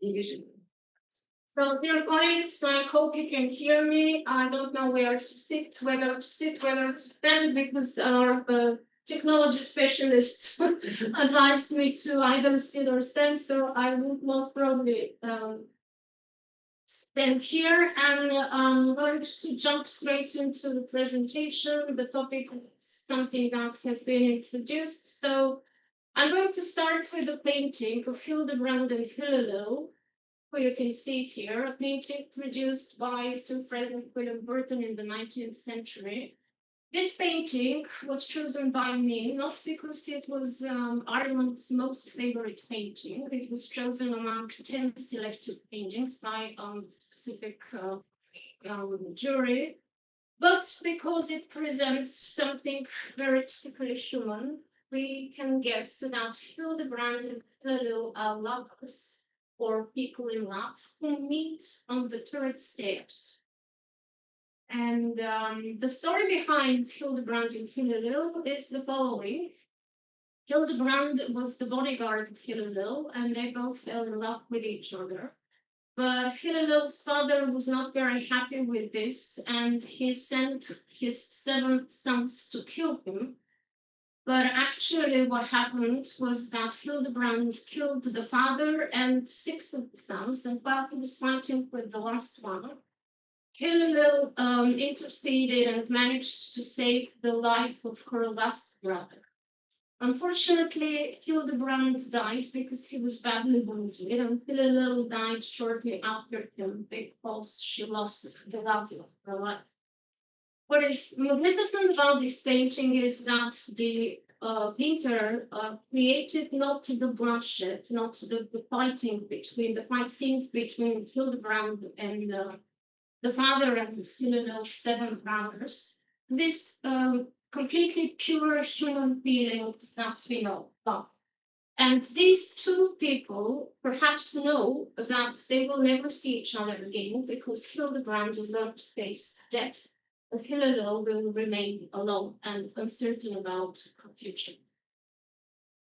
Division. So, dear colleagues, I hope you can hear me. I don't know where to sit, whether to stand, because our technology specialists advised me to either sit or stand. So I would most probably stand here, and I'm going to jump straight into the presentation. The topic is something that has been introduced. So I'm going to start with the painting of Hildebrand and Hillelo, who you can see here, a painting produced by Sir Frederick William Burton in the 19th century. This painting was chosen by me not because it was Ireland's most favorite painting. It was chosen among 10 selected paintings by a specific jury, but because it presents something very typically human. We can guess that Hildebrand and Hillelo are lovers or people in love who meet on the turret stairs. And the story behind Hildebrand and Hillelo is the following. Hildebrand was the bodyguard of Hillelo, and they both fell in love with each other. But Hillelo's father was not very happy with this, and he sent his 7 sons to kill him. But actually, what happened was that Hildebrand killed the father and 6 of the sons, and while he was fighting with the last one, Hillel interceded and managed to save the life of her last brother. Unfortunately, Hildebrand died because he was badly wounded, and Hillel died shortly after him because she lost the love of her life. What is magnificent about this painting is that the painter created not the bloodshed, not the fighting between the fight scenes between Hildebrand and the father and his 7 brothers. This completely pure human feeling that we know of. And these 2 people perhaps know that they will never see each other again because Hildebrand is going to face death, but Hillel will remain alone and uncertain about her future.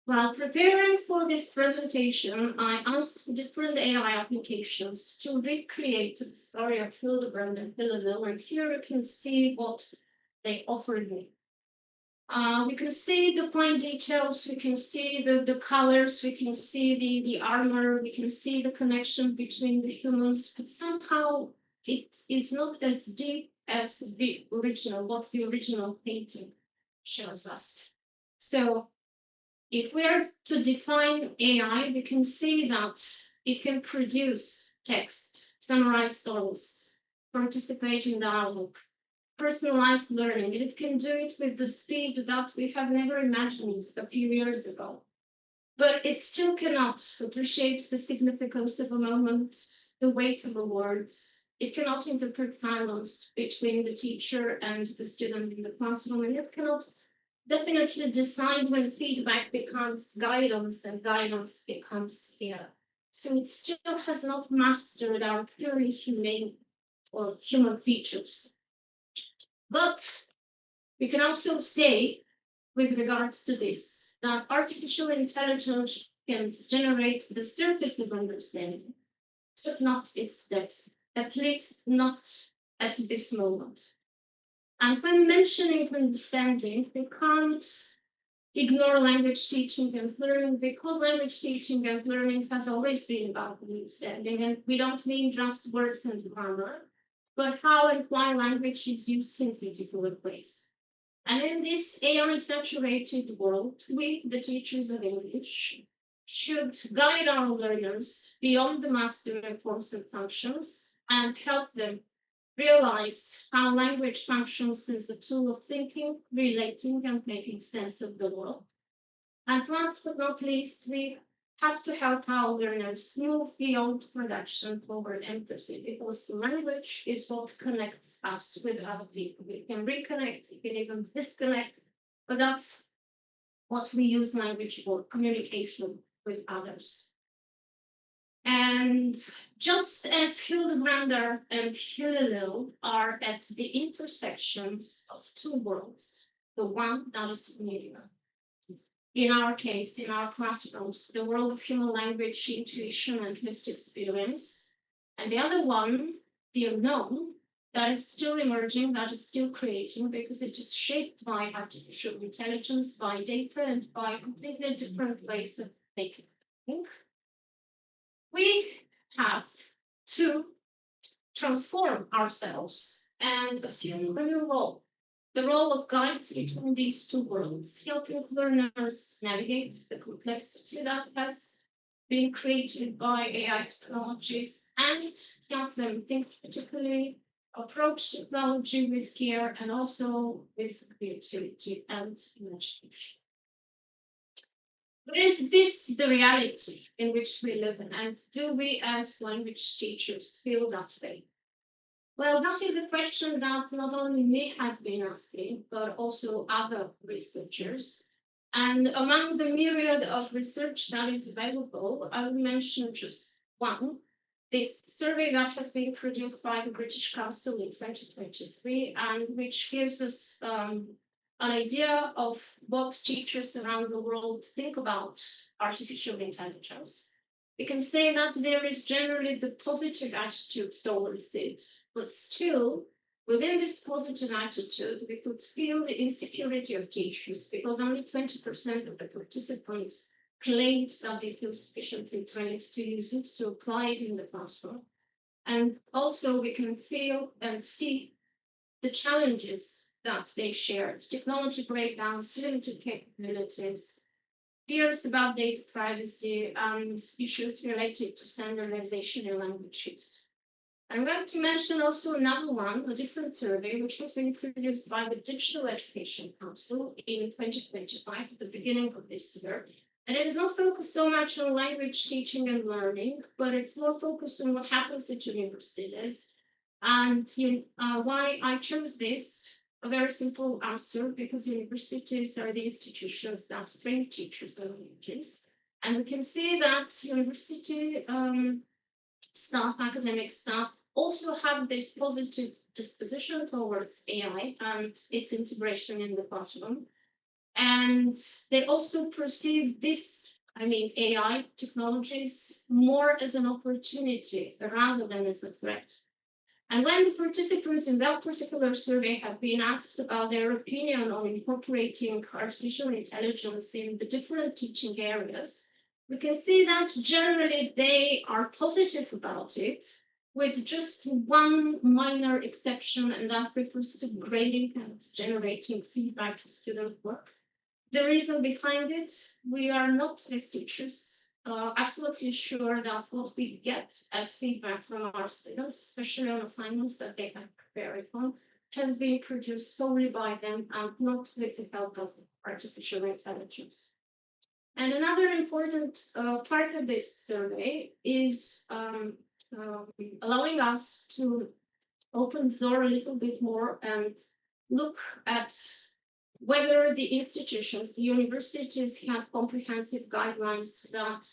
While preparing for this presentation, I asked different AI applications to recreate the story of Hildebrand and Hillel, and here you can see what they offered me. We can see the fine details, we can see the colors, we can see the armor, we can see the connection between the humans, but somehow it is not as deep as the original, what the original painting shows us. So if we are to define AI, we can see that it can produce text, summarize thoughts, participate in dialogue, personalized learning, and it can do it with the speed that we have never imagined a few years ago. But it still cannot appreciate the significance of a moment, the weight of the words. It cannot interpret silence between the teacher and the student in the classroom, and it cannot definitely decide when feedback becomes guidance and guidance becomes fear. So it still has not mastered our purely humane or human features. But we can also say, with regards to this, that artificial intelligence can generate the surface of understanding, but not its depth, at least not at this moment. And when mentioning understanding, we can't ignore language teaching and learning, because language teaching and learning has always been about understanding. And we don't mean just words and grammar, but how and why language is used in particular ways. And in this AI-saturated world, we, the teachers of English, should guide our learners beyond the mastery of forms and functions and help them realize how language functions as a tool of thinking, relating, and making sense of the world. And last but not least, we have to help our learners move beyond production toward empathy, because language is what connects us with other people. We can reconnect, we can even disconnect, but that's what we use language for, communication with others. And just as Hildebrand and Hillel are at the intersections of 2 worlds, the one that is familiar, in our case, in our classrooms, the world of human language, intuition, and lived experience. And the other one, the unknown, that is still emerging, that is still creating, because it is shaped by artificial intelligence, by data, and by completely different ways of making think. We have to transform ourselves and assume a new role. The role of guides between these two worlds, helping learners navigate the complexity that has been created by AI technologies and help them think critically, approach technology with care, and also with creativity and imagination. But is this the reality in which we live in? And do we as language teachers feel that way? Well, that is a question that not only me has been asking, but also other researchers. And among the myriad of research that is available, I will mention just one. This survey that has been produced by the British Council in 2023, and which gives us an idea of what teachers around the world think about artificial intelligence. We can say that there is generally the positive attitude towards it, but still, within this positive attitude, we could feel the insecurity of teachers because only 20% of the participants claimed that they feel sufficiently trained to use it, to apply it in the classroom. And also, we can feel and see the challenges that they shared, technology breakdowns, limited capabilities, fears about data privacy, and issues related to standardization in language use. I'm going to mention also another one, a different survey, which has been produced by the Digital Education Council in 2025, at the beginning of this year. And it is not focused so much on language teaching and learning, but it's more focused on what happens at universities. And why I chose this, a very simple answer, because universities are the institutions that train teachers and languages. And we can see that university staff, academic staff, also have this positive disposition towards AI and its integration in the classroom. And they also perceive this, AI technologies, more as an opportunity rather than as a threat. And when the participants in that particular survey have been asked about their opinion on incorporating artificial intelligence in the different teaching areas, we can see that generally they are positive about it, with just one minor exception, and that refers to grading and generating feedback to student work. The reason behind it, we are not, as teachers, absolutely sure that what we get as feedback from our students, especially on assignments that they have prepared on, has been produced solely by them and not with the help of artificial intelligence. And another important part of this survey is allowing us to open the door a little bit more and look at whether the institutions, the universities, have comprehensive guidelines that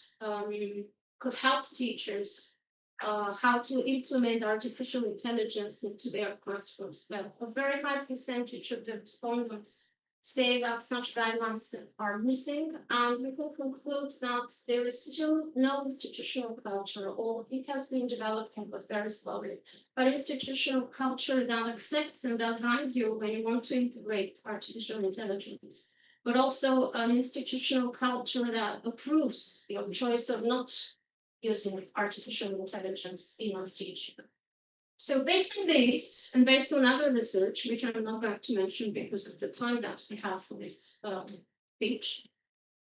could help teachers how to implement artificial intelligence into their classrooms. Well, a very high percentage of the respondents say that such guidelines are missing, and we can conclude that there is still no institutional culture, or it has been developing, but very slowly, but institutional culture that accepts and that guides you when you want to integrate artificial intelligence, but also an institutional culture that approves your choice of not using artificial intelligence in your teaching. So based on this, and based on other research, which I'm not going to mention because of the time that we have for this speech,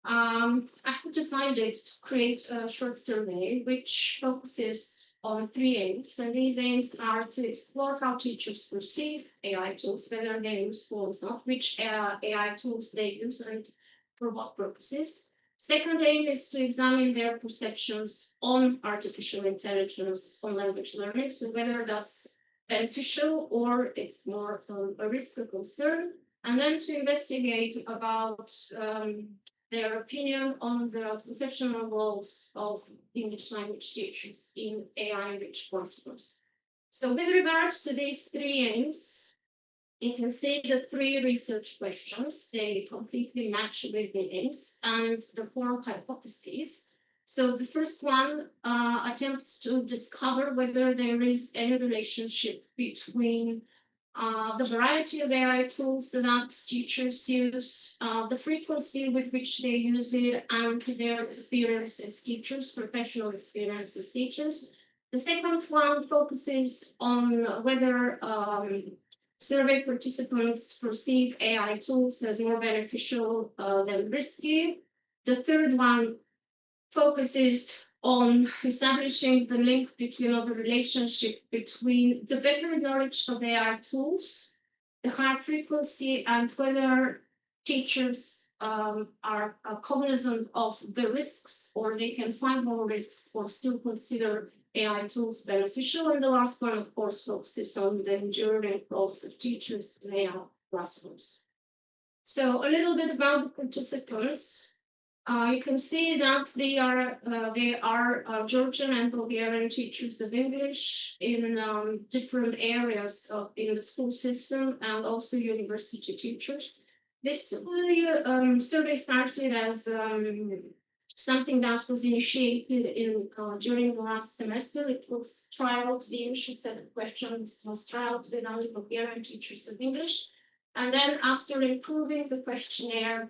I have decided to create a short survey which focuses on 3 aims. And these aims are to explore how teachers perceive AI tools, whether they're useful or not, which AI tools they use and for what purposes. Second aim is to examine their perceptions on artificial intelligence on language learning, so whether that's beneficial or it's more a risk or concern, and then to investigate about their opinion on the professional roles of English language teachers in AI-rich classrooms. So with regards to these 3 aims, You can see the three research questions. They completely match with the aims and the four hypotheses. So the first one attempts to discover whether there is any relationship between the variety of AI tools that teachers use, the frequency with which they use it, and their experience as teachers, professional experience as teachers. The second one focuses on whether survey participants perceive AI tools as more beneficial than risky. The third one focuses on establishing the link between or the relationship between the better knowledge of AI tools, the high frequency, and whether teachers are cognizant of the risks, or they can find more risks or still consider AI tools beneficial. And the last one, of course, focuses on the enduring roles of teachers in AI classrooms. So a little bit about the participants. You can see that they are Georgian and Bulgarian teachers of English in different areas in the school system, and also university teachers. This survey started as something that was initiated during the last semester. It was trialed. The initial set of questions was trialed with only Bulgarian teachers of English, and then after improving the questionnaire,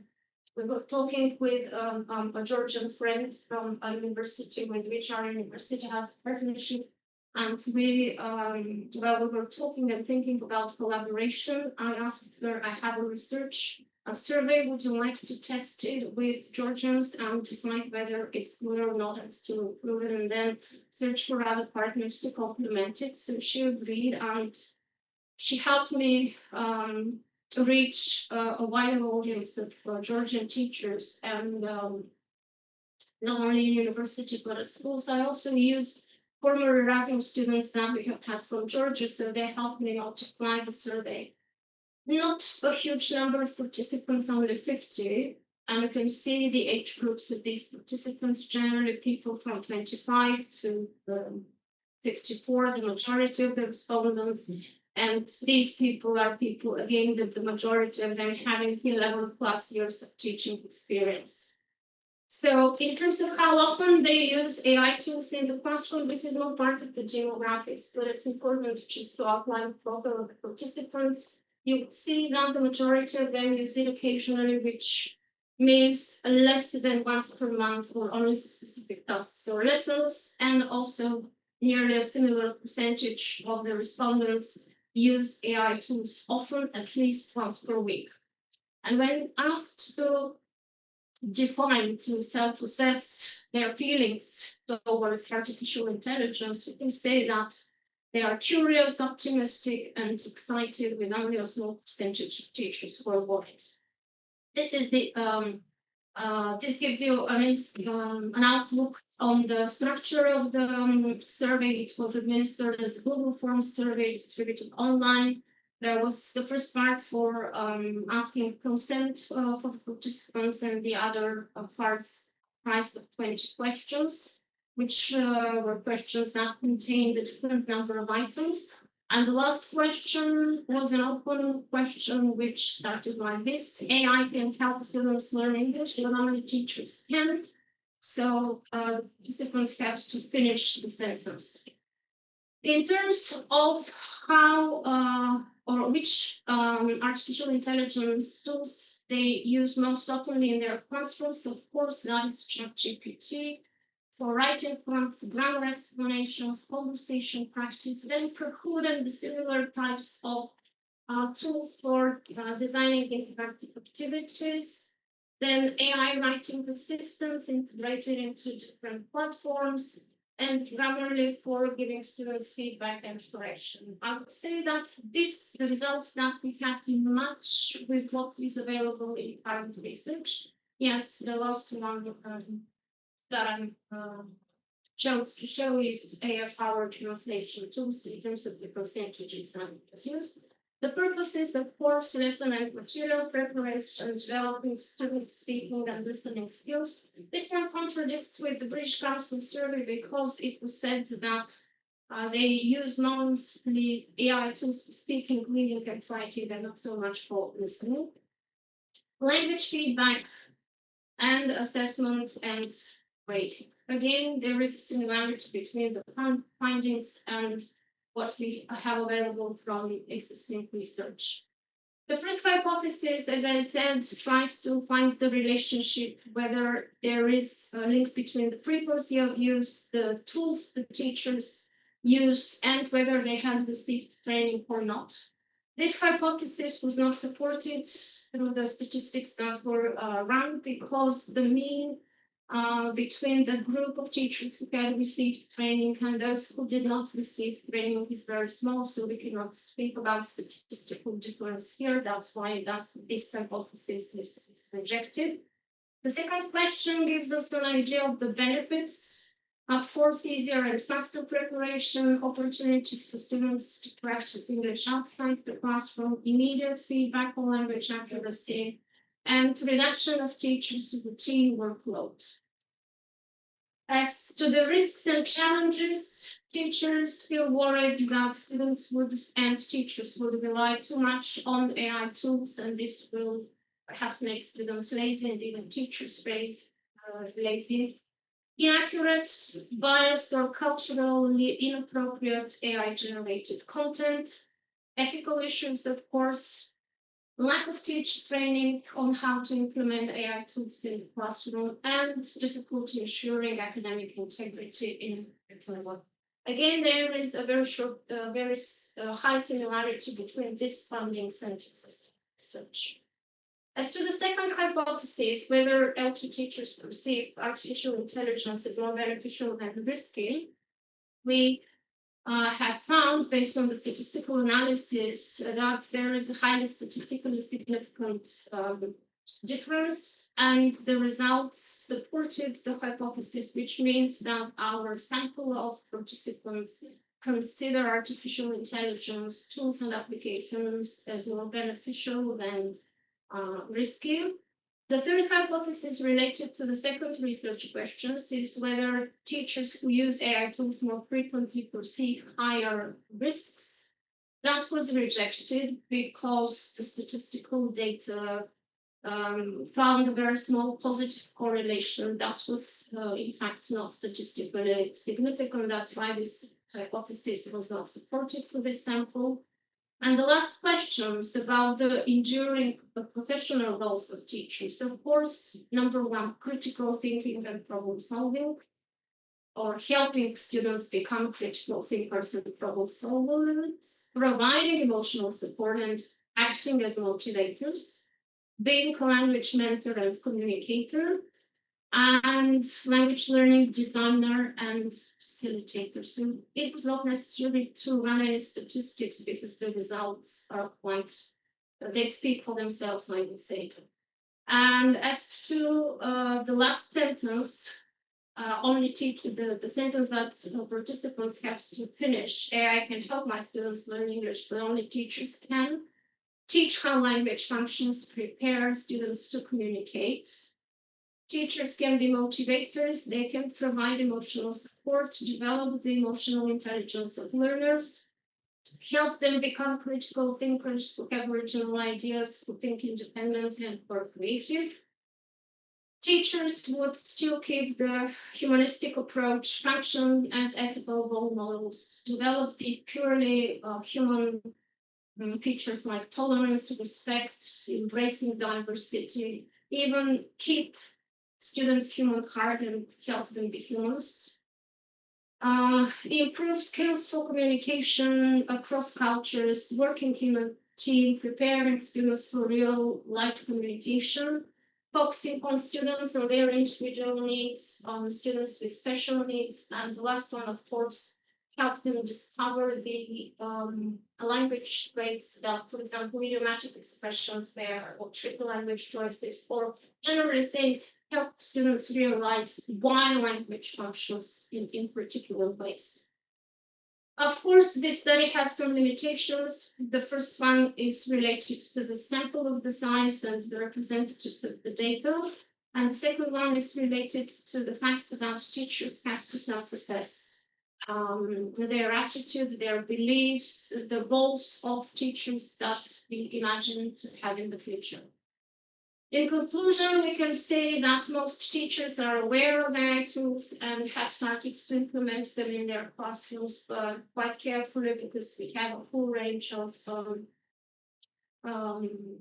we were talking with a Georgian friend from a university with which our university has a partnership. And we were talking and thinking about collaboration. I asked her, I have a survey, would you like to test it with Georgians and decide whether it's good or not, and still improve it, and then search for other partners to complement it. So she agreed, and she helped me to reach a wider audience of Georgian teachers, and not only in university but at schools. I also used former Erasmus students that we have had from Georgia, so they helped me multiply the survey. Not a huge number of participants, only 50, and you can see the age groups of these participants, generally people from 25 to 54, the majority of the respondents. And these people are people, again, the majority of them having 11 plus years of teaching experience. So in terms of how often they use AI tools in the classroom, this is not part of the demographics, but it's important just to outline the profile of the participants. You see that the majority of them use it occasionally, which means less than once per month or only for specific tasks or lessons, and also nearly a similar percentage of the respondents use AI tools often, at least once per week. And when asked to define, to self-assess their feelings towards artificial intelligence, we can say that they are curious, optimistic, and excited, with only a small percentage of teachers who are worried. This is the this gives you an outlook on the structure of the survey. It was administered as a Google Forms survey distributed online. There was the first part for asking consent for the participants, and the other parts comprised of 20 questions, which were questions that contained a different number of items. And the last question was an open question, which started like this: AI can help students learn English, but only teachers can. So participants had to finish the sentence. In terms of how or which artificial intelligence tools they use most often in their classrooms, of course, that is ChatGPT. For writing prompts, grammar explanations, conversation practice, then Kahoot and the similar types of tools for designing interactive activities, then AI writing assistants integrated into different platforms, and Grammarly for giving students feedback and correction. I would say that the results that we have match with what is available in current research. Yes, the last one that I chose to show is AI-powered translation tools in terms of the percentages that was used. The purpose is, of course, lesson and material preparation, developing student speaking and listening skills. This one contradicts with the British Council survey, because it was said that They use mostly AI tools for speaking, reading, and writing, and not so much for listening. Language feedback and assessment and rating. Again, there is a similarity between the findings and what we have available from existing research. The first hypothesis, as I said, tries to find the relationship, whether there is a link between the frequency of use, the tools the teachers use, and whether they have received training or not. This hypothesis was not supported through the statistics that were run because the mean between the group of teachers who had received training and those who did not receive training is very small, so we cannot speak about statistical difference here. That's why this hypothesis is rejected. The second question gives us an idea of the benefits. Of course, easier and faster preparation, opportunities for students to practice English outside the classroom, immediate feedback on language accuracy, and reduction of teachers' routine workload. As to the risks and challenges, teachers feel worried that students would and teachers would rely too much on AI tools, and this will perhaps make students lazy and even teachers lazy. Inaccurate, biased, or culturally inappropriate AI-generated content. Ethical issues, of course. Lack of teacher training on how to implement AI tools in the classroom, and difficulty ensuring academic integrity in curriculum. Again, there is a very high similarity between these findings and existing research. As to the second hypothesis, whether L2 teachers perceive artificial intelligence as more beneficial than risky, we have found, based on the statistical analysis, that there is a highly statistically significant difference, and the results supported the hypothesis, which means that our sample of participants consider artificial intelligence tools and applications as more beneficial than risky. The third hypothesis related to the second research questions is whether teachers who use AI tools more frequently perceive higher risks. That was rejected because the statistical data found a very small positive correlation that was, in fact, not statistically significant. That's why this hypothesis was not supported for this sample. And the last questions about the enduring professional roles of teachers. Of course, number one, critical thinking and problem solving, or helping students become critical thinkers and problem solvers, providing emotional support and acting as motivators, being a language mentor and communicator, and language learning designer and facilitator. So it was not necessary to run any statistics because the results are quite, they speak for themselves, I would say. And as to the last sentence, only teach the sentence that participants have to finish. AI can help my students learn English, but only teachers can teach how language functions, prepare students to communicate. Teachers can be motivators, they can provide emotional support, develop the emotional intelligence of learners, help them become critical thinkers who have original ideas, who think independent and are creative. Teachers would still keep the humanistic approach, function as ethical role models, develop the purely human features like tolerance, respect, embracing diversity, even keep students' human heart and help them be humans. Improve skills for communication across cultures, working in a team, preparing students for real life communication, focusing on students and their individual needs, on students with special needs, and the last one, of course, help them discover the language traits that, for example, idiomatic expressions there, or triple language choices, or generally saying, help students realize why language functions in particular ways. Of course, this study has some limitations. The first one is related to the sample of the size and the representatives of the data. And the second one is related to the fact that teachers have to self-assess their attitude, their beliefs, the roles of teachers that we imagine to have in the future. In conclusion, we can say that most teachers are aware of AI tools and have started to implement them in their classrooms, but quite carefully because we have a full range of um,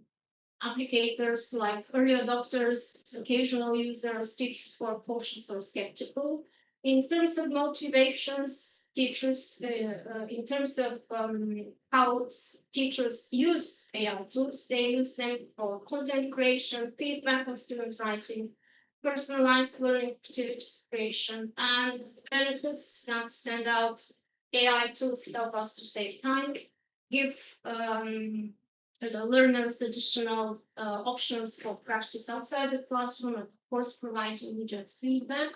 applicators like early adopters, occasional users, teachers who are cautious or skeptical. In terms of motivations, teachers, in terms of how teachers use AI tools, they use them for content creation, feedback on student writing, personalized learning activities creation, and benefits that stand out. AI tools help us to save time, give the learners additional options for practice outside the classroom, and of course provide immediate feedback.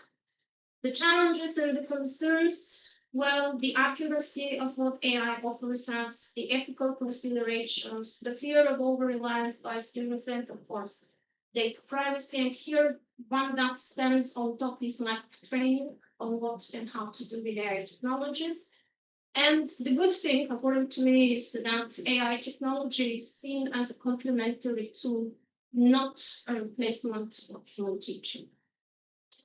The challenges and the concerns, well, the accuracy of what AI offers us, the ethical considerations, the fear of over-reliance by students, and of course, data privacy. And here, one that stands on top is lack of training on what and how to do with AI technologies. And the good thing, according to me, is that AI technology is seen as a complementary tool, not a replacement for human teaching.